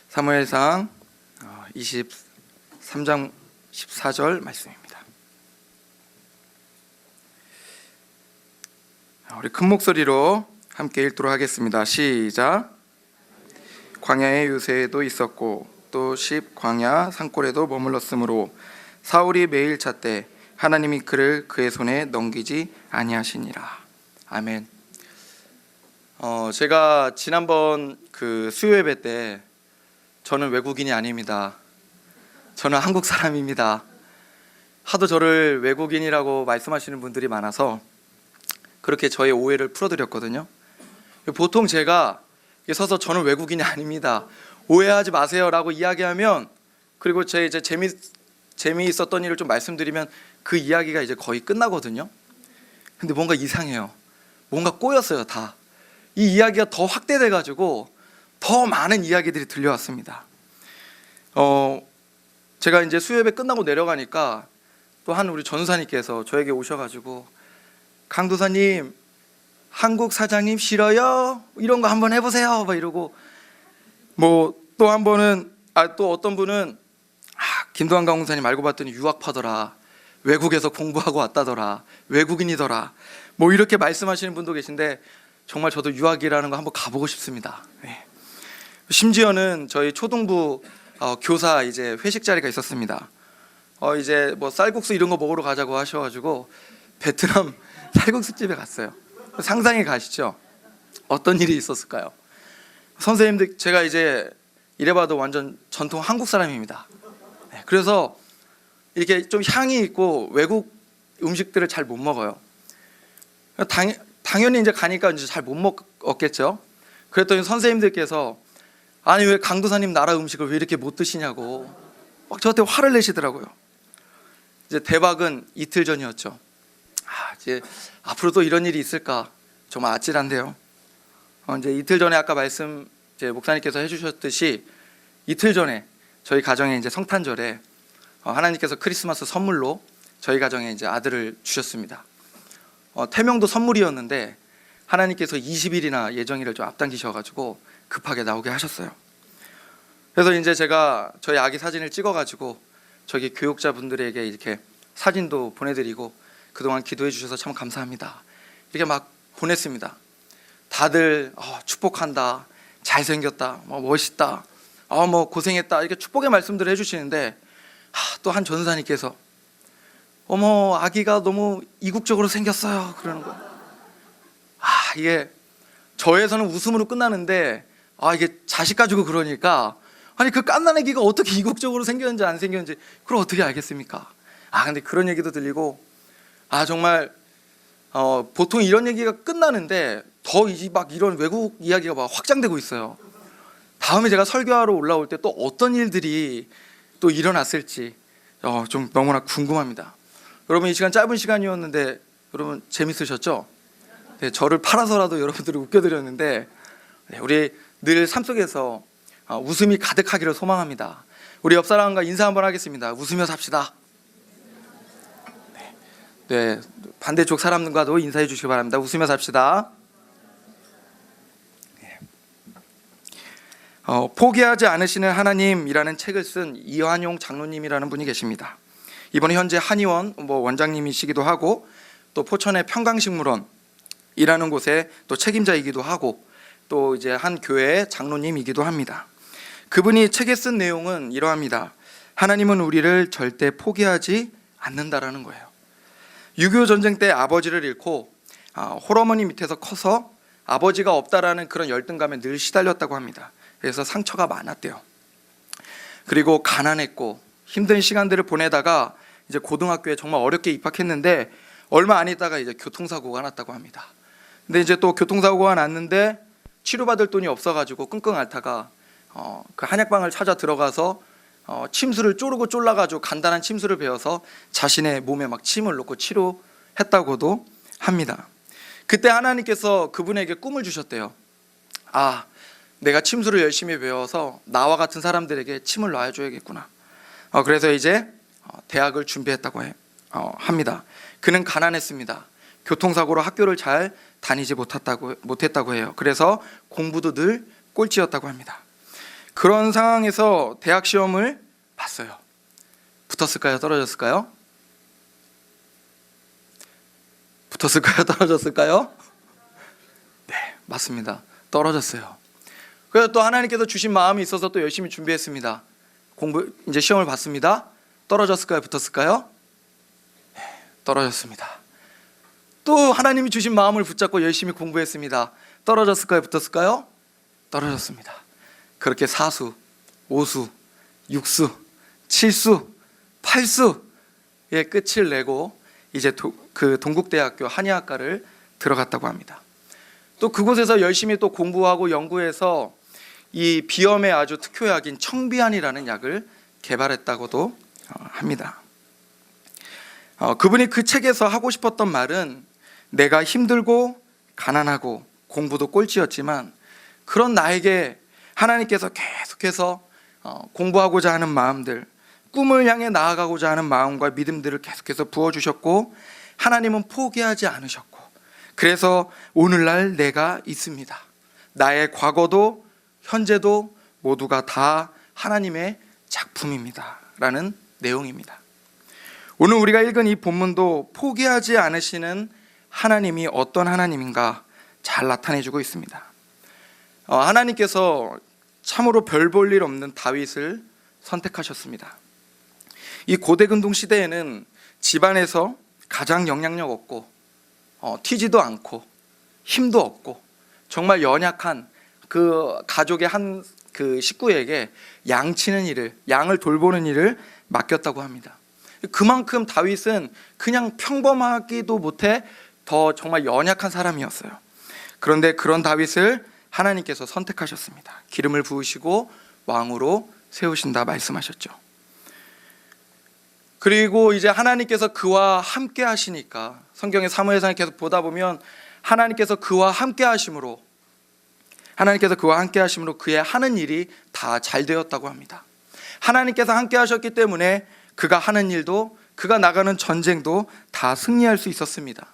사무엘상 23장 14절 말씀입니다. 우리 큰 목소리로 함께 읽도록 하겠습니다. 시작. 광야의 유세에도 있었고 또 광야 산골에도 머물렀으므로 사울이 매일 찾되 하나님이 그를 그의 손에 넘기지 아니하시니라. 아멘. 제가 지난번 그 수요 예배 때 저는 외국인이 아닙니다. 저는 한국 사람입니다. 하도 저를 외국인이라고 말씀하시는 분들이 많아서 그렇게 저의 오해를 풀어드렸거든요. 보통 제가 서서 저는 외국인이 아닙니다, 오해하지 마세요 라고 이야기하면, 그리고 제 이제 재미있었던 일을 좀 말씀드리면 그 이야기가 이제 거의 끝나거든요. 근데 뭔가 이상해요. 뭔가 꼬였어요. 다 이 이야기가 더 확대돼 가지고 더 많은 이야기들이 들려왔습니다. 제가 이제 수요예배 끝나고 내려가니까 또 한 우리 전사님께서 저에게 오셔가지고, 강도사님 한국 사장님 싫어요? 이런 거 한번 해보세요 막 이러고, 뭐 또 한 번은 또 어떤 분은 김도환 강사님 알고 봤더니 유학파더라, 외국에서 공부하고 왔다더라, 외국인이더라, 뭐 이렇게 말씀하시는 분도 계신데 정말 저도 유학이라는 거 한번 가보고 싶습니다. 네. 심지어는 저희 초등부 교사 이제 회식 자리가 있었습니다. 이제 뭐 쌀국수 이런 거 먹으러 가자고 하셔가지고 베트남 쌀국수 집에 갔어요. 상상이 가시죠? 어떤 일이 있었을까요? 선생님들, 제가 이제 이래봐도 완전 전통 한국 사람입니다. 네, 그래서 이렇게 좀 향이 있고 외국 음식들을 잘 못 먹어요. 당연히 이제 가니까 이제 잘 못 먹었겠죠. 그랬더니 선생님들께서 아니 왜 강도사님 나라 음식을 왜 이렇게 못 드시냐고 막 저한테 화를 내시더라고요. 이제 대박은 이틀 전이었죠. 이제 앞으로 또 이런 일이 있을까 정말 아찔한데요. 이제 이틀 전에 아까 말씀 이제 목사님께서 해주셨듯이 이틀 전에 저희 가정에 이제 성탄절에 하나님께서 크리스마스 선물로 저희 가정에 이제 아들을 주셨습니다. 태명도 선물이었는데 하나님께서 20일이나 예정일을 좀 앞당기셔가지고 급하게 나오게 하셨어요. 그래서 이제 제가 저희 아기 사진을 찍어가지고 저기 교육자분들에게 이렇게 사진도 보내드리고 그동안 기도해 주셔서 참 감사합니다 이렇게 막 보냈습니다. 다들 축복한다, 잘생겼다, 멋있다, 뭐 고생했다 이렇게 축복의 말씀들을 해주시는데 또 한 전사님께서 어머 아기가 너무 이국적으로 생겼어요 그러는 거예요. 이게 저에서는 웃음으로 끝나는데 이게 자식 가지고 그러니까 아니 그 갓난 아기가 어떻게 이국적으로 생겼는지 안 생겼는지 그걸 어떻게 알겠습니까? 근데 그런 얘기도 들리고 정말 보통 이런 얘기가 끝나는데 더 막 이런 외국 이야기가 막 확장되고 있어요. 다음에 제가 설교하러 올라올 때 또 어떤 일들이 또 일어났을지 좀 너무나 궁금합니다. 여러분 이 시간 짧은 시간이었는데 여러분 재밌으셨죠? 네, 저를 팔아서라도 여러분들을 웃겨드렸는데 우리 늘 삶 속에서 웃음이 가득하기를 소망합니다. 우리 옆 사람과 인사 한번 하겠습니다. 웃으며 삽시다. 네, 반대쪽 사람과도 인사해 주시기 바랍니다. 웃으며 삽시다. 포기하지 않으시는 하나님이라는 책을 쓴 이완용 장로님이라는 분이 계십니다. 이번에 현재 한의원 원장님이시기도 하고 또 포천의 평강식물원이라는 곳에 또 책임자이기도 하고 또 이제 한 교회의 장로님이기도 합니다. 그분이 책에 쓴 내용은 이러합니다. 하나님은 우리를 절대 포기하지 않는다라는 거예요. 6.25 전쟁 때 아버지를 잃고 홀어머니 밑에서 커서 아버지가 없다라는 그런 열등감에 늘 시달렸다고 합니다. 그래서 상처가 많았대요. 그리고 가난했고 힘든 시간들을 보내다가 이제 고등학교에 정말 어렵게 입학했는데 얼마 안 있다가 이제 교통사고가 났다고 합니다. 근데 이제 또 교통사고가 났는데 치료받을 돈이 없어가지고 끙끙 앓다가 그 한약방을 찾아 들어가서 침수를 쪼르고 쫄라가지고 간단한 침수를 배워서 자신의 몸에 막 침을 놓고 치료했다고도 합니다. 그때 하나님께서 그분에게 꿈을 주셨대요. 내가 침수를 열심히 배워서 나와 같은 사람들에게 침을 놔줘야겠구나. 그래서 이제 대학을 준비했다고 합니다. 그는 가난했습니다. 교통사고로 학교를 잘 다니지 못했다고 해요. 그래서 공부도 늘 꼴찌였다고 합니다. 그런 상황에서 대학 시험을 봤어요. 붙었을까요? 떨어졌을까요? 붙었을까요? 떨어졌을까요? 네, 맞습니다. 떨어졌어요. 그래서 또 하나님께서 주신 마음이 있어서 또 열심히 준비했습니다. 이제 시험을 봤습니다. 떨어졌을까요? 붙었을까요? 네, 떨어졌습니다. 또 하나님이 주신 마음을 붙잡고 열심히 공부했습니다. 떨어졌을까요? 붙었을까요? 떨어졌습니다. 그렇게 4수, 5수, 6수, 7수, 8수의 끝을 내고 이제 그 동국대학교 한의학과를 들어갔다고 합니다. 또 그곳에서 열심히 또 공부하고 연구해서 이 비염에 아주 특효약인 청비안이라는 약을 개발했다고도 합니다. 그분이 그 책에서 하고 싶었던 말은 내가 힘들고 가난하고 공부도 꼴찌였지만 그런 나에게 하나님께서 계속해서 공부하고자 하는 마음들, 꿈을 향해 나아가고자 하는 마음과 믿음들을 계속해서 부어주셨고 하나님은 포기하지 않으셨고 그래서 오늘날 내가 있습니다. 나의 과거도 현재도 모두가 다 하나님의 작품입니다 라는 내용입니다. 오늘 우리가 읽은 이 본문도 포기하지 않으시는 하나님이 어떤 하나님인가 잘 나타내주고 있습니다. 하나님께서 참으로 별 볼 일 없는 다윗을 선택하셨습니다. 이 고대근동 시대에는 집안에서 가장 영향력 없고 튀지도 않고 힘도 없고 정말 연약한 그 가족의 한 그 식구에게 양치는 일을, 양을 돌보는 일을 맡겼다고 합니다. 그만큼 다윗은 그냥 평범하기도 못해 더 정말 연약한 사람이었어요. 그런데 그런 다윗을 하나님께서 선택하셨습니다. 기름을 부으시고 왕으로 세우신다 말씀하셨죠. 그리고 이제 하나님께서 그와 함께 하시니까 성경의 사무엘상에 계속 보다 보면 하나님께서 그와 함께 하심으로 그의 하는 일이 다 잘 되었다고 합니다. 하나님께서 함께 하셨기 때문에 그가 하는 일도 그가 나가는 전쟁도 다 승리할 수 있었습니다.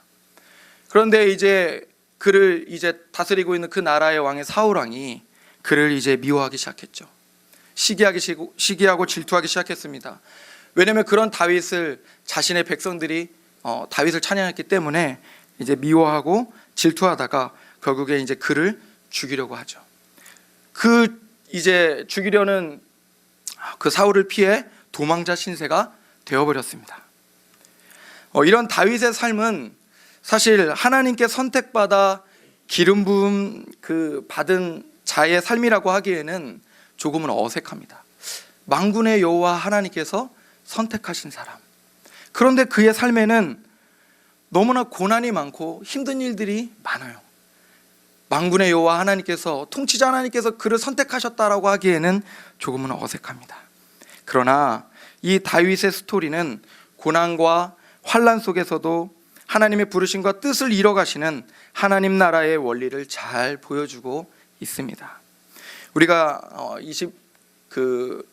그런데 이제 그를 이제 다스리고 있는 그 나라의 왕의 사울 왕이 그를 이제 미워하기 시작했죠. 시기하고 질투하기 시작했습니다. 왜냐하면 그런 다윗을 자신의 백성들이 다윗을 찬양했기 때문에 이제 미워하고 질투하다가 결국에 이제 그를 죽이려고 하죠. 그 이제 죽이려는 그 사울을 피해 도망자 신세가 되어버렸습니다. 이런 다윗의 삶은 사실 하나님께 선택받아 기름 부음 받은 자의 삶이라고 하기에는 조금은 어색합니다. 만군의 여호와 하나님께서 선택하신 사람. 그런데 그의 삶에는 너무나 고난이 많고 힘든 일들이 많아요. 만군의 여호와 하나님께서, 통치자 하나님께서 그를 선택하셨다라고 하기에는 조금은 어색합니다. 그러나 이 다윗의 스토리는 고난과 환난 속에서도 하나님의 부르심과 뜻을 이뤄가시는 하나님 나라의 원리를 잘 보여주고 있습니다. 우리가 21장,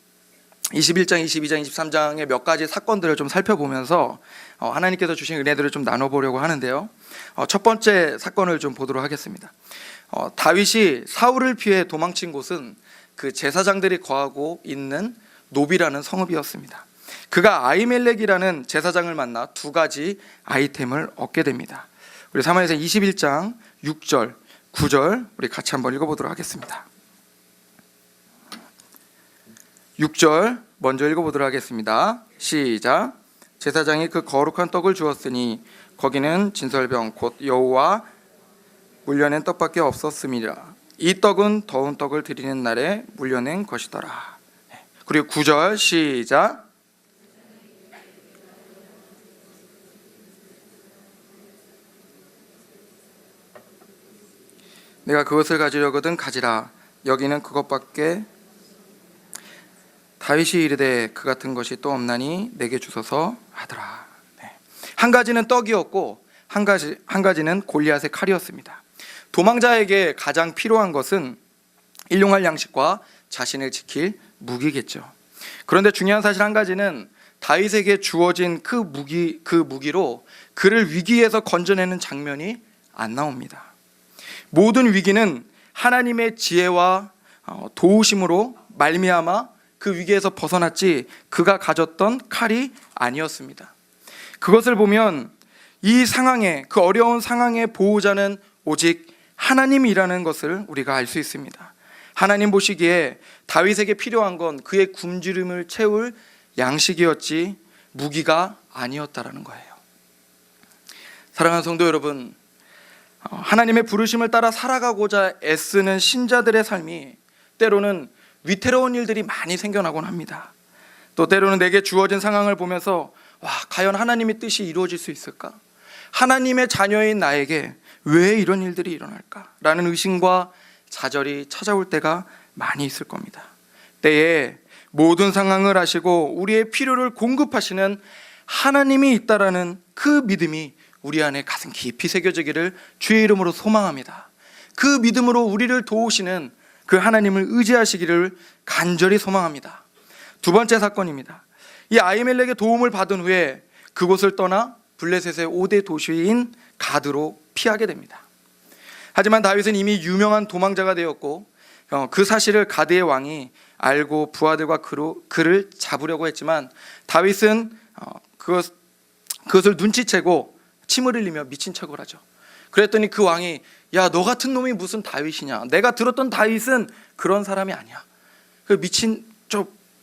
22장, 23장의 몇 가지 사건들을 좀 살펴보면서 하나님께서 주신 은혜들을 좀 나눠보려고 하는데요. 첫 번째 사건을 좀 보도록 하겠습니다. 다윗이 사울을 피해 도망친 곳은 그 제사장들이 거하고 있는 노비라는 성읍이었습니다. 그가 아히멜렉이라는 제사장을 만나 두 가지 아이템을 얻게 됩니다. 우리 사무엘상 21장 6절, 9절 우리 같이 한번 읽어보도록 하겠습니다. 6절 먼저 읽어보도록 하겠습니다. 시작. 제사장이 그 거룩한 떡을 주었으니 거기는 진설병 곧 여호와 물려낸 떡밖에 없었음이라. 이 떡은 더운 떡을 드리는 날에 물려낸 것이더라. 그리고 9절 시작. 내가 그것을 가지려거든 가지라. 여기는 그것밖에. 다윗이 이르되 그 같은 것이 또 없나니 내게 주소서 하더라. 한 가지는 떡이었고 한 가지는 골리앗의 칼이었습니다. 도망자에게 가장 필요한 것은 일용할 양식과 자신을 지킬 무기겠죠. 그런데 중요한 사실 한 가지는 다윗에게 주어진 그 무기로 그를 위기에서 건져내는 장면이 안 나옵니다. 모든 위기는 하나님의 지혜와 도우심으로 말미암아 그 위기에서 벗어났지 그가 가졌던 칼이 아니었습니다. 그것을 보면 이 상황에, 그 어려운 상황의 보호자는 오직 하나님이라는 것을 우리가 알 수 있습니다. 하나님 보시기에 다윗에게 필요한 건 그의 굶주림을 채울 양식이었지 무기가 아니었다라는 거예요. 사랑하는 성도 여러분, 하나님의 부르심을 따라 살아가고자 애쓰는 신자들의 삶이 때로는 위태로운 일들이 많이 생겨나곤 합니다. 또 때로는 내게 주어진 상황을 보면서 과연 하나님의 뜻이 이루어질 수 있을까? 하나님의 자녀인 나에게 왜 이런 일들이 일어날까? 라는 의심과 좌절이 찾아올 때가 많이 있을 겁니다. 때에 모든 상황을 아시고 우리의 필요를 공급하시는 하나님이 있다라는 그 믿음이 우리 안에 가슴 깊이 새겨지기를 주의 이름으로 소망합니다. 그 믿음으로 우리를 도우시는 그 하나님을 의지하시기를 간절히 소망합니다. 두 번째 사건입니다. 이 아히멜렉의 도움을 받은 후에 그곳을 떠나 블레셋의 5대 도시인 가드로 피하게 됩니다. 하지만 다윗은 이미 유명한 도망자가 되었고 그 사실을 가드의 왕이 알고 부하들과 그를 잡으려고 했지만 다윗은 그것을 눈치채고 침을 흘리며 미친 척을 하죠. 그랬더니 그 왕이 야, 너 같은 놈이 무슨 다윗이냐? 내가 들었던 다윗은 그런 사람이 아니야. 그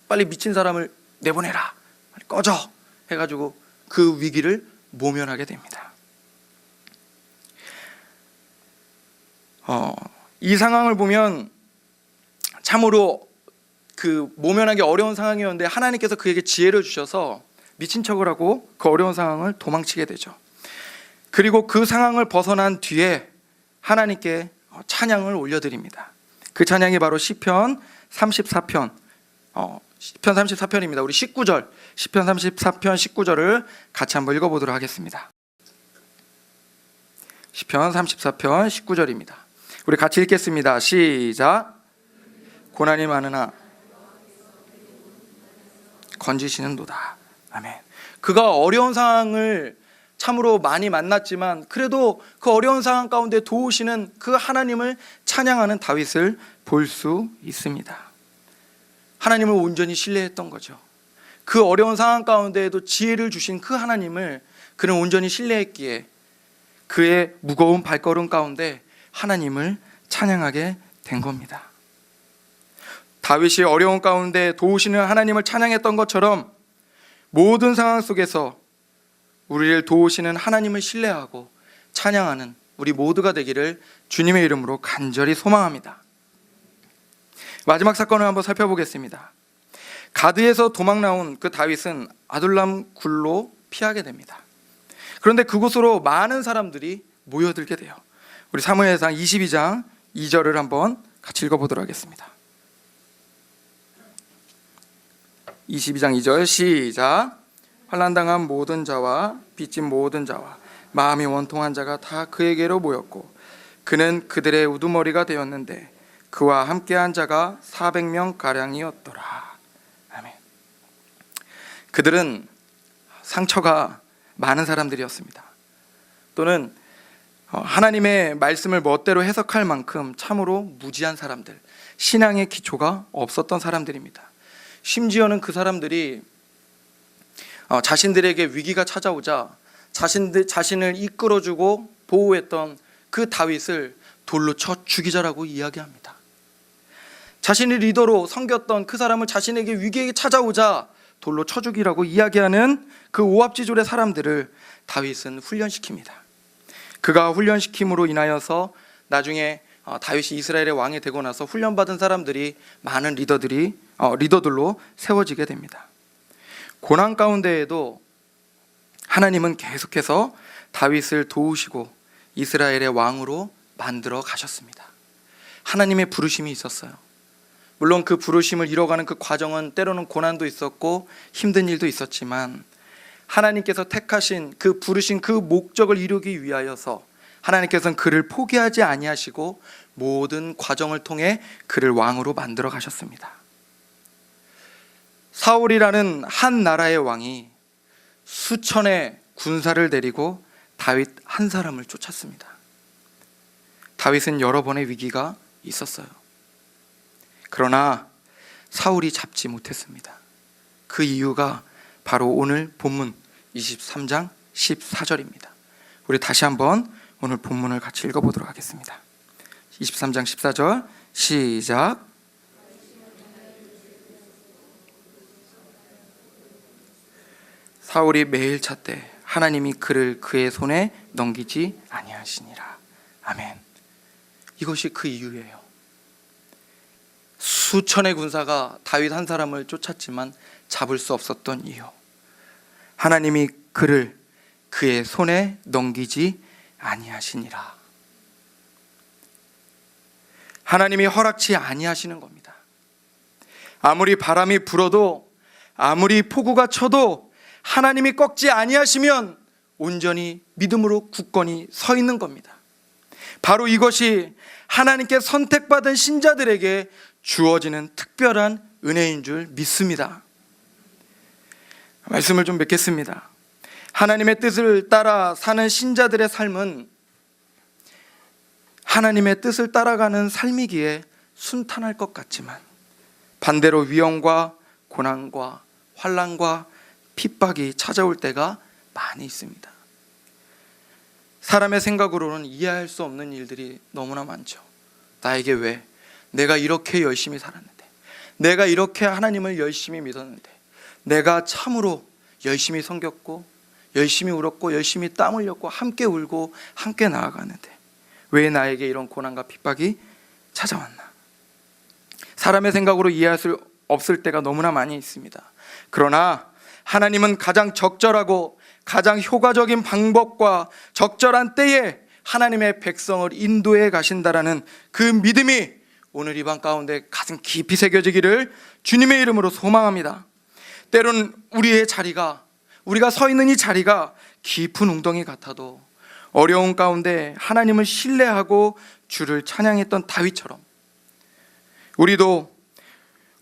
빨리 미친 사람을 내보내라. 빨리 꺼져. 해가지고 그 위기를 모면하게 됩니다. 이 상황을 보면 참으로 그 모면하기 어려운 상황이었는데 하나님께서 그에게 지혜를 주셔서 미친 척을 하고 그 어려운 상황을 도망치게 되죠. 그리고 그 상황을 벗어난 뒤에 하나님께 찬양을 올려드립니다. 그 찬양이 바로 시편 34편, 시편 34편입니다. 우리 19절, 시편 34편 19절을 같이 한번 읽어보도록 하겠습니다. 시편 34편 19절입니다. 우리 같이 읽겠습니다. 시작. 고난이 많으나 건지시는도다. 아멘. 그가 어려운 상황을 참으로 많이 만났지만 그래도 그 어려운 상황 가운데 도우시는 그 하나님을 찬양하는 다윗을 볼 수 있습니다. 하나님을 온전히 신뢰했던 거죠. 그 어려운 상황 가운데에도 지혜를 주신 그 하나님을 그는 온전히 신뢰했기에 그의 무거운 발걸음 가운데 하나님을 찬양하게 된 겁니다. 다윗이 어려운 가운데 도우시는 하나님을 찬양했던 것처럼 모든 상황 속에서 우리를 도우시는 하나님을 신뢰하고 찬양하는 우리 모두가 되기를 주님의 이름으로 간절히 소망합니다. 마지막 사건을 한번 살펴보겠습니다. 가드에서 도망 나온 그 다윗은 아둘람 굴로 피하게 됩니다. 그런데 그곳으로 많은 사람들이 모여들게 돼요. 우리 사무엘상 22장 2절을 한번 같이 읽어보도록 하겠습니다. 22장 2절 시작. 환난당한 모든 자와 빚진 모든 자와 마음이 원통한 자가 다 그에게로 모였고 그는 그들의 우두머리가 되었는데 그와 함께한 자가 400명 가량이었더라. 아멘. 그들은 상처가 많은 사람들이었습니다. 또는 하나님의 말씀을 멋대로 해석할 만큼 참으로 무지한 사람들, 신앙의 기초가 없었던 사람들입니다. 심지어는 그 사람들이 자신들에게 위기가 찾아오자 자신을 이끌어주고 보호했던 그 다윗을 돌로 쳐 죽이자라고 이야기합니다. 자신의 리더로 섬겼던 그 사람을 자신에게 위기가 찾아오자 돌로 쳐 죽이라고 이야기하는 그 오합지졸의 사람들을 다윗은 훈련시킵니다. 그가 훈련시킴으로 인하여서 나중에 다윗이 이스라엘의 왕이 되고 나서 훈련받은 사람들이 많은 리더들로 세워지게 됩니다. 고난 가운데에도 하나님은 계속해서 다윗을 도우시고 이스라엘의 왕으로 만들어 가셨습니다. 하나님의 부르심이 있었어요. 물론 그 부르심을 이뤄가는 그 과정은 때로는 고난도 있었고 힘든 일도 있었지만 하나님께서 택하신 그 부르신 그 목적을 이루기 위하여서 하나님께서는 그를 포기하지 아니하시고 모든 과정을 통해 그를 왕으로 만들어 가셨습니다. 사울이라는 한 나라의 왕이 수천의 군사를 데리고 다윗 한 사람을 쫓았습니다. 다윗은 여러 번의 위기가 있었어요. 그러나 사울이 잡지 못했습니다. 그 이유가 바로 오늘 본문 23장 14절입니다. 우리 다시 한번 오늘 본문을 같이 읽어보도록 하겠습니다. 23장 14절 시작. 사울이 매일 찾되 하나님이 그를 그의 손에 넘기지 아니하시니라. 아멘. 이것이 그 이유예요. 수천의 군사가 다윗 한 사람을 쫓았지만 잡을 수 없었던 이유. 하나님이 그를 그의 손에 넘기지 아니하시니라. 하나님이 허락치 아니하시는 겁니다. 아무리 바람이 불어도, 아무리 폭우가 쳐도 하나님이 꺾지 아니하시면 온전히 믿음으로 굳건히 서 있는 겁니다. 바로 이것이 하나님께 선택받은 신자들에게 주어지는 특별한 은혜인 줄 믿습니다. 말씀을 좀 맺겠습니다. 하나님의 뜻을 따라 사는 신자들의 삶은 하나님의 뜻을 따라가는 삶이기에 순탄할 것 같지만 반대로 위험과 고난과 환난과 핍박이 찾아올 때가 많이 있습니다. 사람의 생각으로는 이해할 수 없는 일들이 너무나 많죠. 나에게 왜? 내가 이렇게 열심히 살았는데, 내가 이렇게 하나님을 열심히 믿었는데, 내가 참으로 열심히 섬겼고 열심히 울었고 열심히 땀 흘렸고 함께 울고 함께 나아가는데 왜 나에게 이런 고난과 핍박이 찾아왔나? 사람의 생각으로 이해할 수 없을 때가 너무나 많이 있습니다. 그러나 하나님은 가장 적절하고 가장 효과적인 방법과 적절한 때에 하나님의 백성을 인도해 가신다라는 그 믿음이 오늘 이 방 가운데 가슴 깊이 새겨지기를 주님의 이름으로 소망합니다. 때론 우리의 자리가, 우리가 서 있는 이 자리가 깊은 웅덩이 같아도 어려운 가운데 하나님을 신뢰하고 주를 찬양했던 다윗처럼 우리도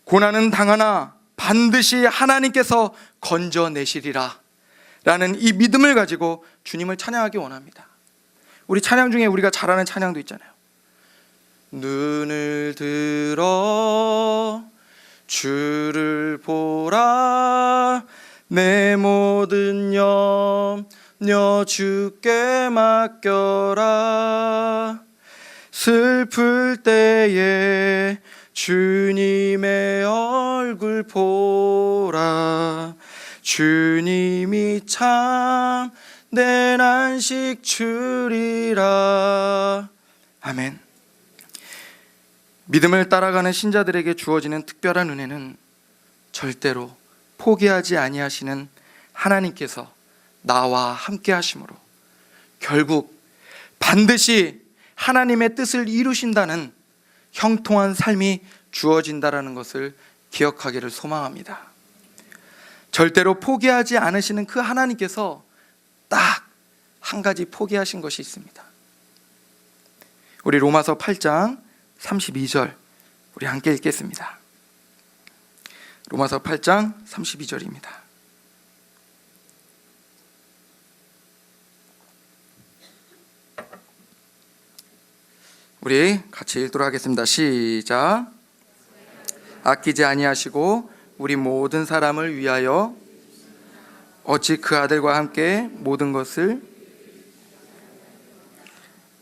고난은 당하나 반드시 하나님께서 건져내시리라 라는 이 믿음을 가지고 주님을 찬양하기 원합니다. 우리 찬양 중에 우리가 잘 아는 찬양도 있잖아요. 눈을 들어 주를 보라, 내 모든 염려 주께 맡겨라. 슬플 때에 주님의 얼굴 보라. 주님이 참 내 안식 주리라. 아멘. 믿음을 따라가는 신자들에게 주어지는 특별한 은혜는 절대로 포기하지 아니하시는 하나님께서 나와 함께 하심으로 결국 반드시 하나님의 뜻을 이루신다는 형통한 삶이 주어진다라는 것을 기억하기를 소망합니다. 절대로 포기하지 않으시는 그 하나님께서 딱 한 가지 포기하신 것이 있습니다. 우리 로마서 8장 32절 우리 함께 읽겠습니다. 로마서 8장 32절입니다. 우리 같이 읽도록 하겠습니다. 시작. 아끼지 아니하시고 우리 모든 사람을 위하여 어찌 그 아들과 함께 모든 것을.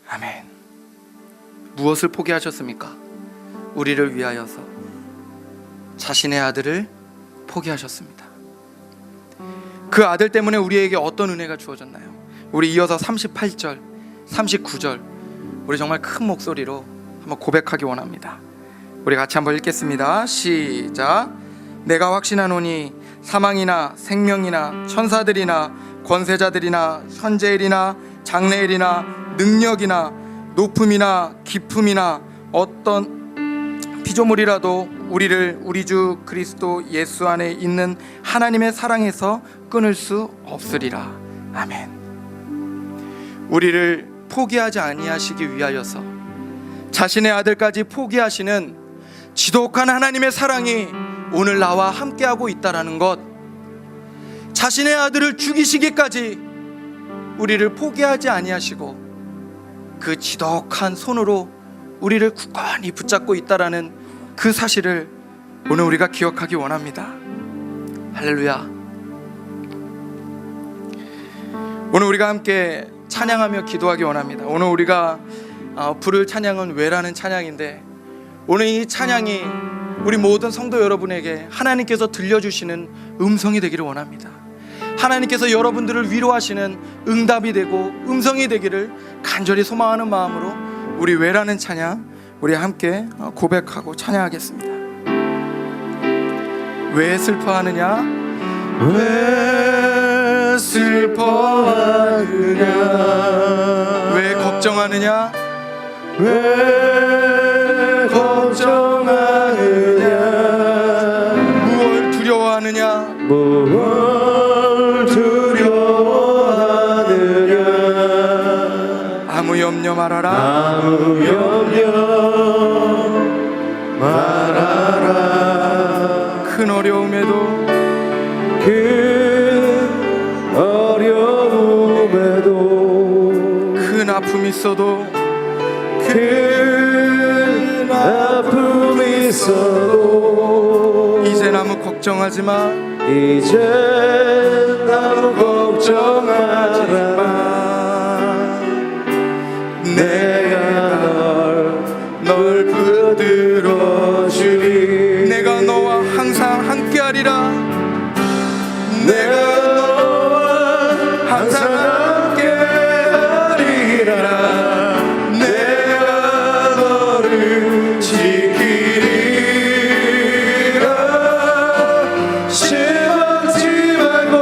아멘. 무엇을 포기하셨습니까? 우리를 위하여서 자신의 아들을 포기하셨습니다. 그 아들 때문에 우리에게 어떤 은혜가 주어졌나요? 우리 이어서 38절, 39절 우리 정말 큰 목소리로 한번 고백하기 원합니다. 우리 같이 한번 읽겠습니다. 시작. 내가 확신하노니 사망이나 생명이나 천사들이나 권세자들이나 현재일이나 장래일이나 능력이나 높음이나 깊음이나 어떤 피조물이라도 우리를 우리 주 그리스도 예수 안에 있는 하나님의 사랑에서 끊을 수 없으리라. 아멘. 우리를 포기하지 아니하시기 위하여서 자신의 아들까지 포기하시는 지독한 하나님의 사랑이 오늘 나와 함께하고 있다는 것, 자신의 아들을 죽이시기까지 우리를 포기하지 아니하시고 그 지독한 손으로 우리를 굳건히 붙잡고 있다라는 그 사실을 오늘 우리가 기억하기 원합니다. 할렐루야. 오늘 우리가 함께 찬양하며 기도하기 원합니다. 오늘 우리가 부를 찬양은 외라는 찬양인데, 오늘 이 찬양이 우리 모든 성도 여러분에게 하나님께서 들려주시는 음성이 되기를 원합니다. 하나님께서 여러분들을 위로하시는 응답이 되고 음성이 되기를 간절히 소망하는 마음으로 우리 외라는 찬양 우리 함께 고백하고 찬양하겠습니다. 왜 슬퍼하느냐? 왜 슬퍼하느냐? 왜 걱정하느냐? 왜 걱정하느냐? 무엇을 두려워하느냐? 무엇을 두려워하느냐? 아무 염려 말아라. 아무 염려 말아라. 큰 어려움에도 큰 어려움에도 큰 아픔이 있어도 큰 아픔이 있어도 이젠 아무 걱정하지 마. 이제 아무 걱정하지 마. 내가 널 붙들어 주리. 내가 너와 항상 함께하리라. 내가 너와 항상 함께하리라. 내가 너를 지키리라. 실망치 말고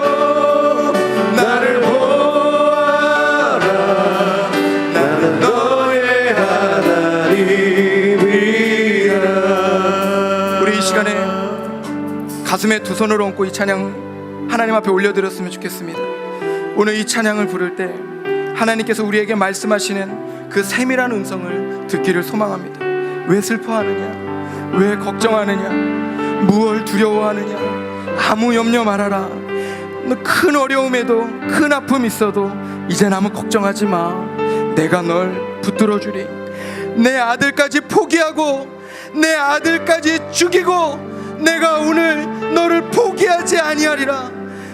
나를 보아라. 나는 너의 하나님이라. 우리 이 시간에 가슴에 두 손을 얹고 이 찬양 하나님 앞에 올려드렸으면 좋겠습니다. 오늘 이 찬양을 부를 때 하나님께서 우리에게 말씀하시는 그 세밀한 음성을 듣기를 소망합니다. 왜 슬퍼하느냐? 왜 걱정하느냐? 무엇을 두려워하느냐? 아무 염려 말아라. 너 큰 어려움에도 큰 아픔이 있어도 이젠 아무 걱정하지 마. 내가 널 붙들어 주리. 내 아들까지 포기하고 내 아들까지 죽이고 내가 오늘 너를 포기하지 아니하리라.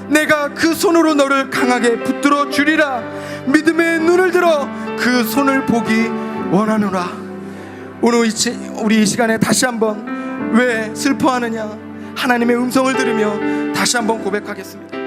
내가 그 손으로 너를 강하게 붙들어 주리라. 믿음의 눈을 들어 그 손을 보기 원하노라. 오늘 우리 이 시간에 다시 한번 왜 슬퍼하느냐 하나님의 음성을 들으며 다시 한번 고백하겠습니다.